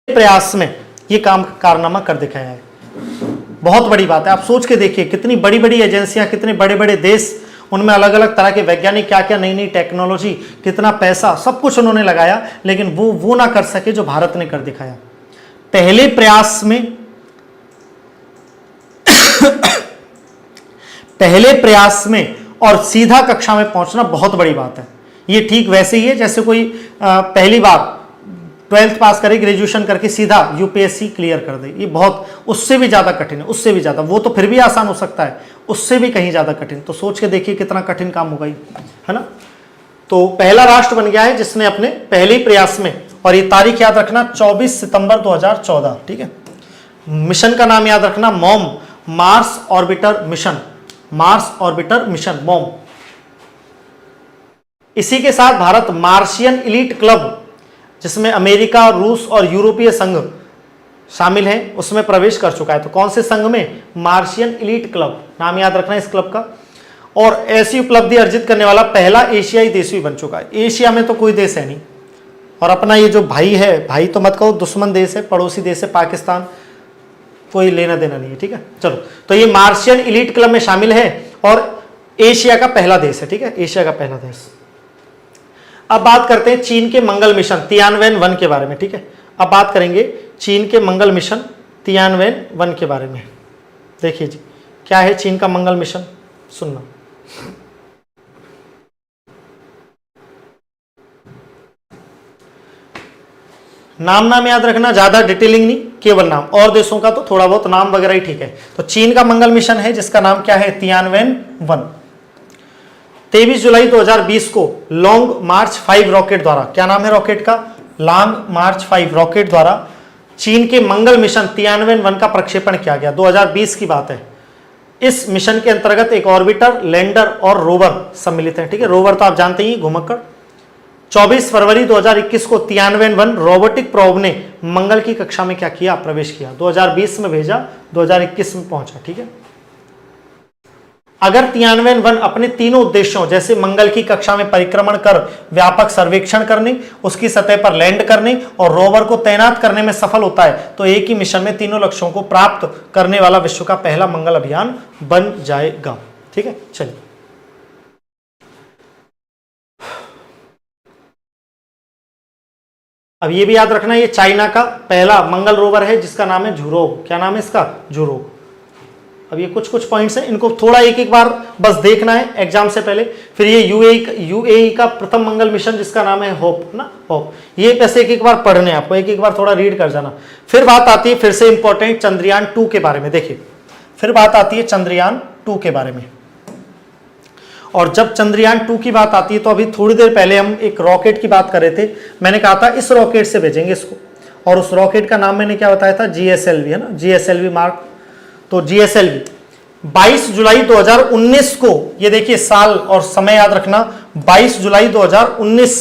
प्रयास में ये काम कारनामा कर दिखाया है। बहुत बड़ी बात है, आप सोच के देखिए कितनी बड़ी बड़ी एजेंसियां, कितने बड़े बड़े देश, उनमें अलग अलग तरह के वैज्ञानिक, क्या क्या नई नई टेक्नोलॉजी, कितना पैसा, सब कुछ उन्होंने लगाया, लेकिन वो ना कर सके जो भारत ने कर दिखाया पहले प्रयास में। पहले प्रयास में और सीधा कक्षा में पहुंचना बहुत बड़ी बात है। ये ठीक वैसे ही है जैसे कोई पहली बार 12th पास करे, ग्रेजुएशन करके सीधा यूपीएससी क्लियर कर दे, ये बहुत, उससे भी ज्यादा कठिन है, उससे भी ज्यादा। वो तो फिर भी आसान हो सकता है, उससे भी कहीं ज्यादा कठिन। तो सोच के देखिए कितना कठिन काम होगा, है ना। तो पहला राष्ट्र बन गया है जिसने अपने पहले ही प्रयास में, और ये तारीख याद रखना 24 सितंबर 2014, ठीक है। मिशन का नाम याद रखना mom, Mars orbiter mission, Mars orbiter mission, mom. इसी के साथ भारत मार्शियन इलीट क्लब, जिसमें अमेरिका, रूस और यूरोपीय संघ शामिल हैं, उसमें प्रवेश कर चुका है। तो कौन से संघ में? मार्शियन इलीट क्लब, नाम याद रखना इस क्लब का। और ऐसी उपलब्धि अर्जित करने वाला पहला एशियाई देश भी बन चुका है। एशिया में तो कोई देश है नहीं, और अपना ये जो भाई है, भाई तो मत कहो, दुश्मन देश है, पड़ोसी देश है पाकिस्तान, कोई लेना देना नहीं है, ठीक है। चलो, तो ये मार्शियन इलीट क्लब में शामिल है और एशिया का पहला देश है, ठीक है, एशिया का पहला देश। अब बात करते हैं चीन के मंगल मिशन तियानवेन-1 के बारे में, ठीक है। अब बात करेंगे चीन के मंगल मिशन तियानवेन-1 के बारे में। देखिए जी, क्या है चीन का मंगल मिशन, सुनना। नाम याद रखना, ज्यादा डिटेलिंग नहीं, केवल नाम। और देशों का तो थोड़ा बहुत नाम वगैरह ही ठीक है। तो चीन का मंगल मिशन है जिसका नाम क्या है? तियानवेन-1। 23 जुलाई 2020 को लॉन्ग मार्च 5 रॉकेट द्वारा, क्या नाम है रॉकेट का? लॉन्ग मार्च 5 रॉकेट द्वारा चीन के मंगल मिशन तियानवेन-1 का प्रक्षेपण किया गया। 2020 की बात है। इस मिशन के अंतर्गत एक ऑर्बिटर, लैंडर और रोवर सम्मिलित है, ठीक है। रोवर तो आप जानते ही, घुमक्कड़। 24 फरवरी 2021 को तियानवेन-1 रोबोटिक प्रोब ने मंगल की कक्षा में क्या किया? प्रवेश किया। 2020 में भेजा, 2021 में पहुंचा, ठीक है। अगर तियानवेन-1 अपने तीनों उद्देश्यों जैसे मंगल की कक्षा में परिक्रमण कर व्यापक सर्वेक्षण करने, उसकी सतह पर लैंड करने और रोवर को तैनात करने में सफल होता है तो एक ही मिशन में तीनों लक्ष्यों को प्राप्त करने वाला विश्व का पहला मंगल अभियान बन जाएगा, ठीक है। चलिए, अब ये भी याद रखना, ये चाइना का पहला मंगल रोवर है जिसका नाम है झुरोग। क्या नाम है इसका? झुरोग। अब ये कुछ पॉइंट्स हैं, इनको थोड़ा एक एक बार बस देखना है एग्जाम से पहले। फिर ये यूएई का प्रथम मंगल मिशन जिसका नाम है होप, ना, होप। ये पैसे एक एक बार पढ़ने, आपको एक एक बार थोड़ा रीड कर जाना। फिर बात आती है फिर से इंपॉर्टेंट चंद्रयान-2 के बारे में। देखिए, फिर बात आती है चंद्रयान-2 के बारे में। और जब चंद्रयान-2 की बात आती है तो अभी थोड़ी देर पहले हम एक रॉकेट की बात कर रहे थे। मैंने कहा था इस रॉकेट से भेजेंगे इसको, और उस रॉकेट का नाम मैंने क्या बताया था? जीएसएलवी, है ना, जीएसएलवी मार्क। तो जीएसएलवी 22 जुलाई 2019 को, ये देखिए साल और समय याद रखना, 22 जुलाई 2019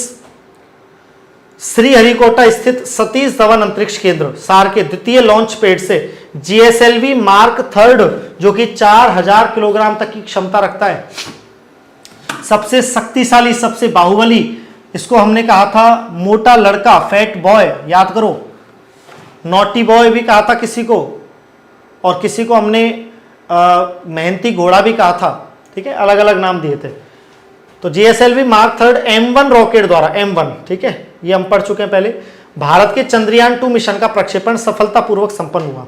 श्रीहरिकोटा स्थित सतीश धवन अंतरिक्ष केंद्र सार के द्वितीय लॉन्च पैड से जीएसएलवी मार्क 3 जो कि 4000 किलोग्राम तक की क्षमता रखता है, सबसे शक्तिशाली, सबसे बाहुबली, इसको हमने कहा था मोटा लड़का, फैट बॉय, याद करो, नॉटी बॉय भी कहा था किसी को, और किसी को हमने मेहनती घोड़ा भी कहा था, ठीक है, अलग अलग नाम दिए थे। तो जीएसएलवी मार्क 3 M1 रॉकेट द्वारा, M1, ठीक है, ये हम पढ़ चुके हैं पहले, भारत के चंद्रयान-2 मिशन का प्रक्षेपण सफलतापूर्वक संपन्न हुआ।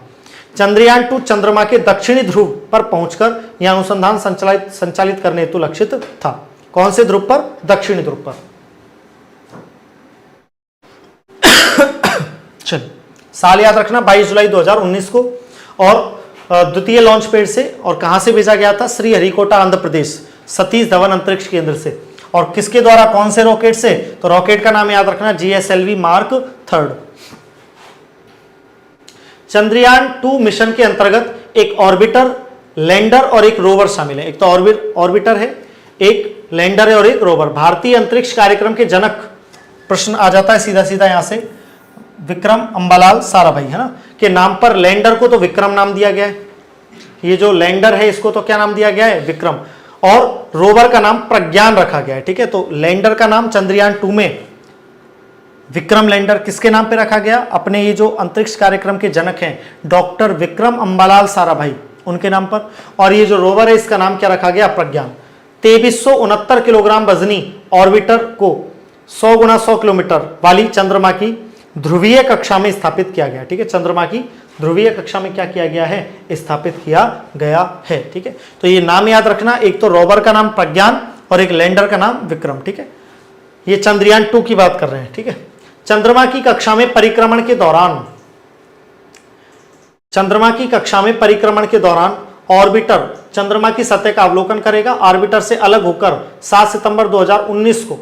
चंद्रयान-2 चंद्रमा के दक्षिणी ध्रुव पर पहुंचकर यह अनुसंधान संचालित करने हेतु लक्षित था। कौन से ध्रुव पर? दक्षिणी ध्रुव पर। चलिए, साल याद रखना 22 जुलाई 2019 को, और द्वितीय लॉन्च पैड से, और कहां से भेजा गया था? श्रीहरिकोटा आंध्र प्रदेश, सतीश धवन अंतरिक्ष केंद्र से। और किसके द्वारा, कौन से रॉकेट से? तो रॉकेट का नाम याद रखना जीएसएलवी मार्क 3। चंद्रयान-2 मिशन के अंतर्गत एक ऑर्बिटर, लैंडर और एक रोवर शामिल है। एक तो ऑर्बिटर है, एक लैंडर है और एक रोवर। भारतीय अंतरिक्ष कार्यक्रम के जनक, प्रश्न आ जाता है सीधा सीधा यहां से, विक्रम अंबालाल साराभाई, है ना, के नाम पर लैंडर को तो विक्रम नाम दिया गया है। ये जो लैंडर है इसको तो क्या नाम दिया गया है? विक्रम। और रोवर का नाम प्रज्ञान रखा गया है, ठीक है। तो लैंडर का नाम चंद्रयान-2 में विक्रम लैंडर किसके नाम पे रखा गया? अपने ये जो अंतरिक्ष कार्यक्रम के जनक हैं डॉक्टर विक्रम अंबालाल साराभाई, उनके नाम पर। और ये जो रोवर है इसका नाम क्या रखा गया? प्रज्ञान। 2369 किलोग्राम वजनी ऑर्बिटर को 100 गुना 100 किलोमीटर वाली चंद्रमा की ध्रुवीय कक्षा में स्थापित किया गया। ठीक है, चंद्रमा की ध्रुवीय कक्षा में क्या किया गया है? स्थापित किया गया है। ठीक है, तो ये नाम याद रखना, एक तो रोवर का नाम प्रज्ञान और एक लैंडर का नाम विक्रम। ठीक है, ये चंद्रयान 2 की बात कर रहे हैं। ठीक है, चंद्रमा की कक्षा में परिक्रमण के दौरान, चंद्रमा की कक्षा में परिक्रमण के दौरान ऑर्बिटर चंद्रमा की सतह का अवलोकन करेगा। ऑर्बिटर से अलग होकर 7 सितंबर 2019 को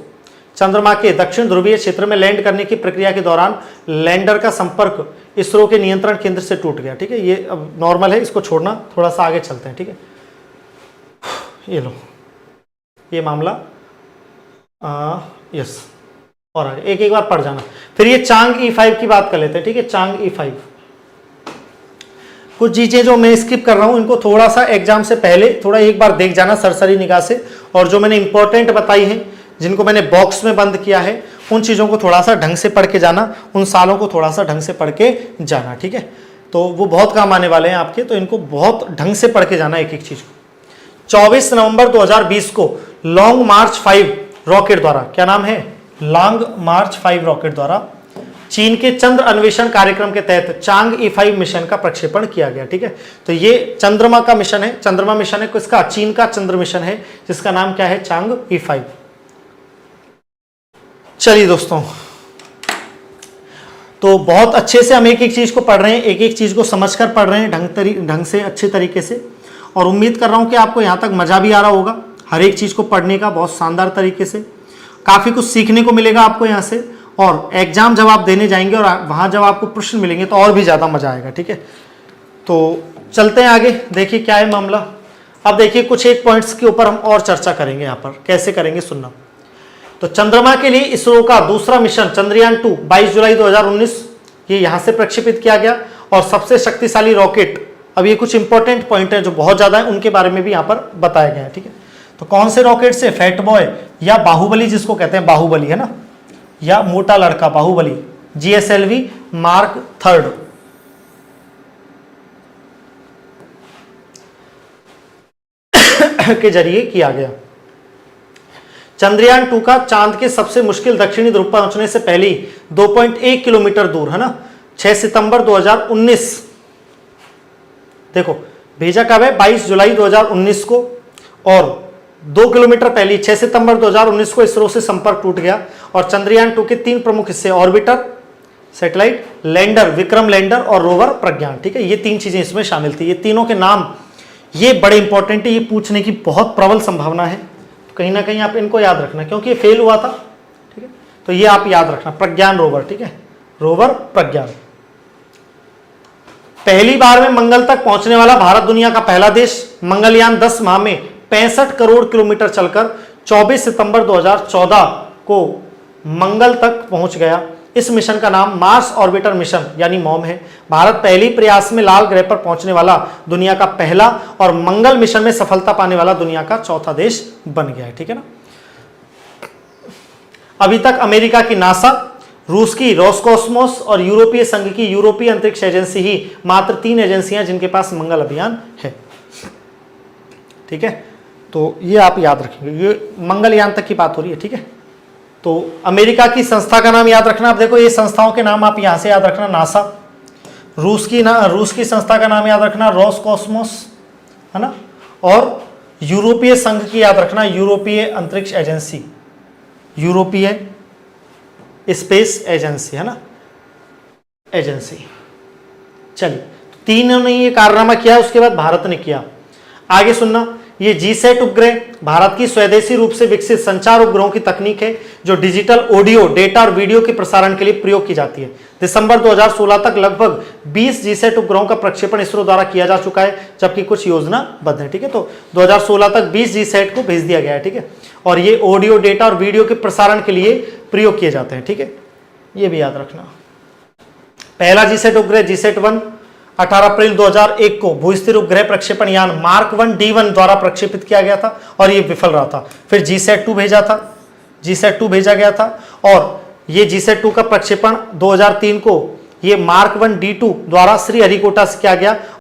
चंद्रमा के दक्षिण ध्रुवीय क्षेत्र में लैंड करने की प्रक्रिया के दौरान लैंडर का संपर्क इसरो के नियंत्रण केंद्र से टूट गया। ठीक है, ये अब नॉर्मल है, इसको छोड़ना, थोड़ा सा आगे चलते हैं। ठीक है, ये लो ये मामला यस, और आगे एक एक बार पढ़ जाना। फिर ये चांग E5 की बात कर लेते हैं। ठीक है, चांग E5, कुछ चीजें जो मैं स्किप कर रहा हूं इनको थोड़ा सा एग्जाम से पहले थोड़ा एक बार देख जाना सरसरी निगाह से, और जो मैंने इंपॉर्टेंट बताई है जिनको मैंने बॉक्स में बंद किया है उन चीज़ों को थोड़ा सा ढंग से पढ़ के जाना, उन सालों को थोड़ा सा ढंग से पढ़ के जाना। ठीक है, तो वो बहुत काम आने वाले हैं आपके, तो इनको बहुत ढंग से पढ़ के जाना एक एक चीज़ को। 24 नवंबर 2020 को लॉन्ग मार्च 5 रॉकेट द्वारा, क्या नाम है? लॉन्ग मार्च 5 रॉकेट द्वारा चीन के चंद्र अन्वेषण कार्यक्रम के तहत चांग E5 मिशन का प्रक्षेपण किया गया। ठीक है, तो ये चंद्रमा का मिशन है, चंद्रमा मिशन है किसका? चीन का चंद्र मिशन है, जिसका नाम क्या है? चांग E5। चलिए दोस्तों, तो बहुत अच्छे से हम एक एक चीज को पढ़ रहे हैं, एक एक चीज को समझकर पढ़ रहे हैं ढंग से अच्छे तरीके से, और उम्मीद कर रहा हूं कि आपको यहां तक मजा भी आ रहा होगा हर एक चीज को पढ़ने का बहुत शानदार तरीके से। काफी कुछ सीखने को मिलेगा आपको यहां से, और एग्जाम जब आप देने जाएंगे और वहां जब आपको प्रश्न मिलेंगे तो और भी ज्यादा मजा आएगा। ठीक है, तो चलते हैं आगे, देखिए क्या है मामला। अब देखिए कुछ एक पॉइंट्स के ऊपर हम और चर्चा करेंगे। यहाँ पर कैसे करेंगे सुनना। तो चंद्रमा के लिए इसरो का दूसरा मिशन चंद्रयान 2 22 जुलाई 2019 ये यहां से प्रक्षेपित किया गया, और सबसे शक्तिशाली रॉकेट, अब ये कुछ इंपॉर्टेंट पॉइंट है जो बहुत ज्यादा है, उनके बारे में भी यहां पर बताया गया है। ठीक है, तो कौन से रॉकेट से? फैट बॉय या बाहुबली, जिसको कहते हैं बाहुबली, है ना, या मोटा लड़का बाहुबली, GSLV मार्क 3 के जरिए किया गया। चंद्रयान 2 का चांद के सबसे मुश्किल दक्षिणी ध्रुव पर पहुंचने से पहले 2.1 किलोमीटर दूर, है ना, 6 सितंबर 2019, देखो भेजा कब है? 22 जुलाई 2019 को, और 2 किलोमीटर पहले 6 सितंबर 2019 को इसरो से संपर्क टूट गया। और चंद्रयान 2 के 3 प्रमुख हिस्से, orbiter, satellite, lander Vikram lander और रोवर प्रज्ञान। ठीक है, ये 3 चीजें इसमें शामिल थी। ये तीनों के नाम ये बड़े इंपॉर्टेंट है, ये पूछने की बहुत प्रबल संभावना है, कहीं ना कहीं आप इनको याद रखना क्योंकि ये फेल हुआ था। ठीक है, तो ये आप याद रखना, प्रज्ञान रोवर। ठीक है, रोवर प्रज्ञान। पहली बार में मंगल तक पहुंचने वाला भारत दुनिया का पहला देश। मंगलयान 10 माह में 65 करोड़ किलोमीटर चलकर 24 सितंबर 2014 को मंगल तक पहुंच गया। इस मिशन का नाम मार्स ऑर्बिटर मिशन यानी मॉम है। भारत पहली प्रयास में लाल ग्रह पर पहुंचने वाला दुनिया का पहला और मंगल मिशन में सफलता पाने वाला दुनिया का चौथा देश बन गया है। ठीक है ना। अभी तक अमेरिका की नासा, रूस की रोसकॉस्मोस और यूरोपीय संघ की यूरोपीय अंतरिक्ष एजेंसी ही मात्र 3 एजेंसियां जिनके पास मंगल अभियान है। ठीक है, तो ये आप याद रखेंगे, ये मंगलयान तक की बात हो रही है। ठीक है, तो अमेरिका की संस्था का नाम याद रखना। आप देखो ये संस्थाओं के नाम आप यहां से याद रखना, नासा, रूस की संस्था का नाम याद रखना रोसकॉस्मोस, है ना, और यूरोपीय संघ की याद रखना यूरोपीय अंतरिक्ष एजेंसी, यूरोपीय स्पेस एजेंसी, है ना, एजेंसी। चलिए, तीनों ने ये कारनामा किया, उसके बाद भारत ने किया। आगे सुनना, ये जीसैट उपग्रह भारत की स्वदेशी रूप से विकसित संचार उपग्रहों की तकनीक है जो डिजिटल ऑडियो, डेटा और वीडियो के प्रसारण के लिए प्रयोग की जाती है। दिसंबर 2016 तक लगभग 20 जीसैट उपग्रहों का प्रक्षेपण इसरो द्वारा किया जा चुका है, जबकि कुछ योजनाबद्ध है। ठीक है, तो 2016 तक 20 जीसैट को भेज दिया गया है। ठीक है, और ये ऑडियो, डेटा और वीडियो के प्रसारण के लिए प्रयोग किए जाते हैं। ठीक है, ये भी याद रखना। पहला जीसैट उपग्रह जीसैट 1 18 अप्रैल 2001 को भूस्थिर उपग्रह प्रक्षेपण यान मार्क 1 D1 द्वारा प्रक्षेपित किया गया था और यह विफल रहा था। फिर जीसैट 2 भेजा गया था, और ये GSAT-2 का प्रक्षेपण 2003 को ये मार्क 1 D2 द्वारा श्रीहरिकोटा से किया गया